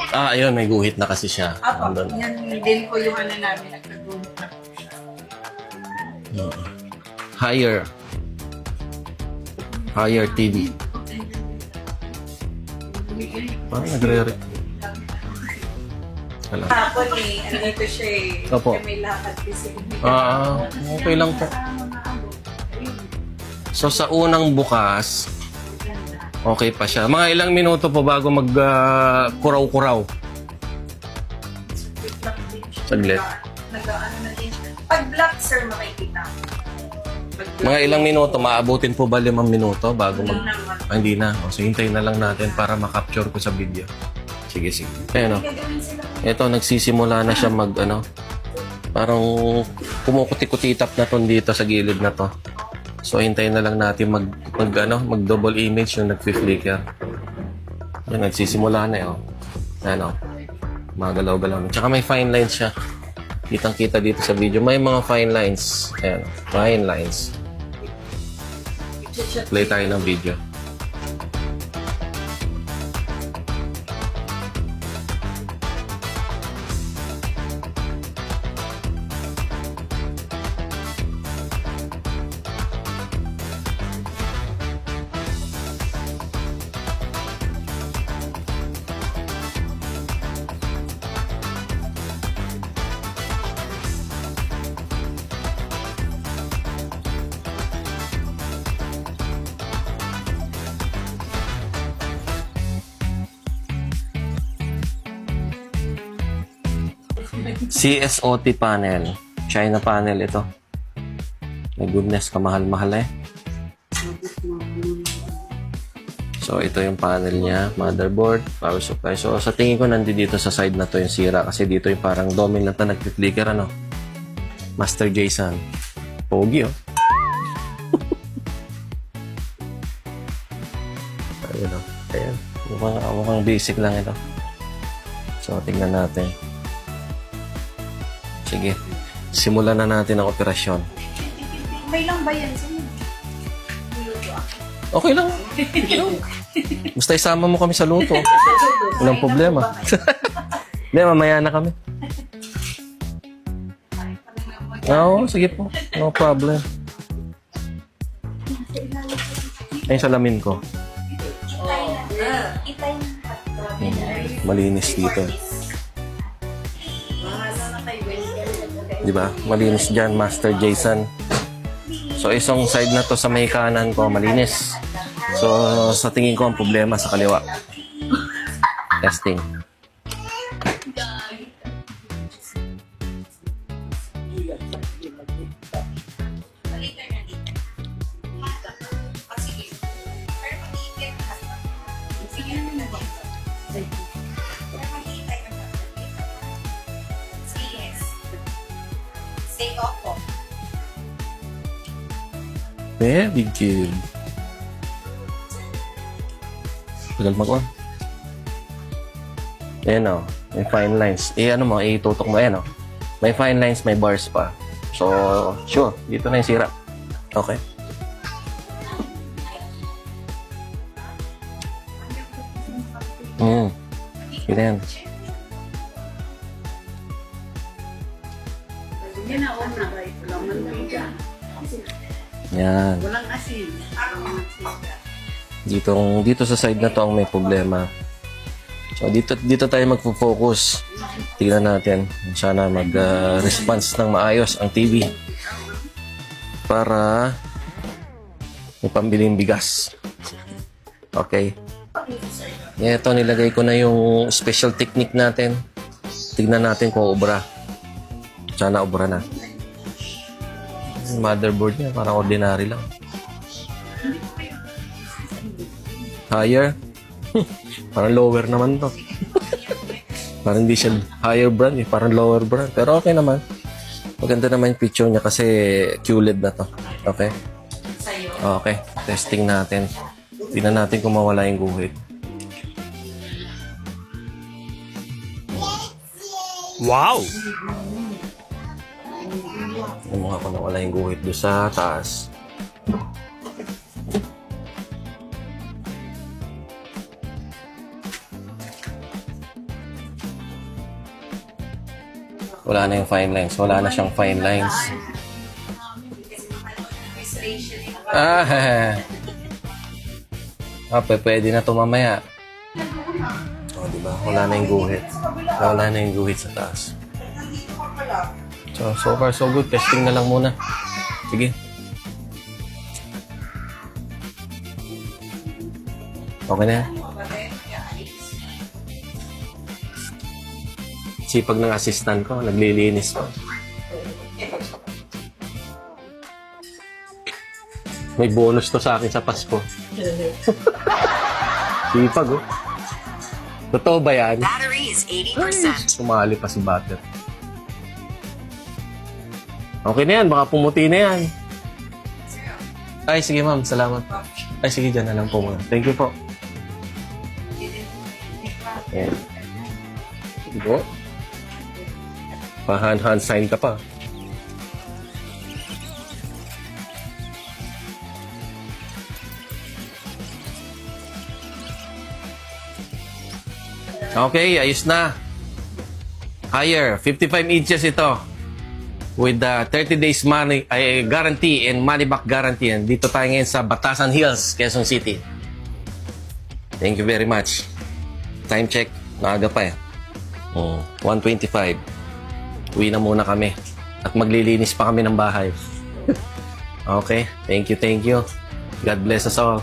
Ayun, may guhit na kasi siya. Apo, Andun. yan din po yung ano namin, nagkagulit na po siya. Higher. Higher TV. Parang nagre-re. Wala. Hapon andito siya Opo. Kami lakad kasi. Okay lang po. So, sa unang bukas, okay pa siya. Mga ilang minuto po bago mag-kuraw-kuraw. Saglit. Nag-ano na din siya. Pag black, sir, makikita. Mga ilang minuto, maabutin po ba 5 minuto bago mag... naman. Hindi na. So, hintayin na lang natin para makapture ko sa video. Sige, sige. Ayan o. Ito, nagsisimula na siya mag, parang kumukuti-kutitap na to dito sa gilid na to. So, hintayin na lang natin mag-double image yung nag-flicker. Yan, nagsisimula na eh. Ayan o. Magalaw-galaw. Tsaka may fine lines siya. Kitang-kita dito sa video. May mga fine lines. Ayan, fine lines. Play tayo ng video. CSOT panel. China panel ito. My goodness, kamahal-mahal eh. So, ito yung panel niya. Motherboard, power supply. So, sa tingin ko, nandito sa side na to yung sira. Kasi dito yung parang dominant na nag-flicker, Master Jason. Pogi, oh. Ayun, oh. Ayan. Mukhang basic lang ito. So, tingnan natin. Sige. Simulan na natin ang operasyon. May lang ba yan? Okay lang. Basta isama mo kami sa luto. Walang problema. Hindi, mamaya na kami. Oo, sige po. No problem. Ay, salamin ko. Malinis dito. Diba? Malinis dyan, Master Jason. So, isang side na to sa may kanan ko, malinis. So, sa tingin ko, ang problema sa kaliwa. Testing. Stay off po. Very good. Tagal mag-on. Ayan o. May fine lines. Itutok mo. Ayan o. May fine lines, may bars pa. So, sure. Dito na yung sira. Okay. Yan. Yan. Walang asin. Dito sa side na to ang may problema. So, dito tayo magpo-focus. Tingnan natin. Sana mag-response ng maayos ang TV. Para may pambiling bigas. Okay. Ito, nilagay ko na yung special technique natin. Tignan natin kung obra. Sana obra na. Yung motherboard niya, parang ordinary lang. Higher? Parang lower naman to. Parang hindi siya higher brand, parang lower brand. Pero okay naman. Maganda naman yung picture niya kasi QLED na to. Okay? Okay. Testing natin. Tingnan natin kung mawala yung guhit. Wow! Yung mukha ko nawala yung guhit doon sa taas. Wala na yung fine lines. Wala na siyang fine lines. Ah, pwede na ito mamaya. O, diba? Wala na yung guhit. Wala na yung guhit sa taas. So far, so good. Testing na lang muna. Sige. Okay na yan. Sipag ng assistant ko, naglilinis pa. May bonus to sa akin sa Pasko. Sipag, oh. Totoo ba yan? Battery is 80%. Sumali pa si Butter. Okay na yan, baka pumuti na yan. Ay, sige ma'am, salamat. Ay, sige, dyan na lang po muna. Thank you po. Ayan. Sige po. Pa-hand sign ka pa. Okay, ayos na. Higher, 55 inches ito. With the 30 days money guarantee and money back guarantee. And dito tayo ngayon sa Batasan Hills, Quezon City. Thank you very much. Time check, maaga pa eh. 1:25. Uwi na muna kami. At maglilinis pa kami ng bahay. Okay, thank you, thank you. God bless us all.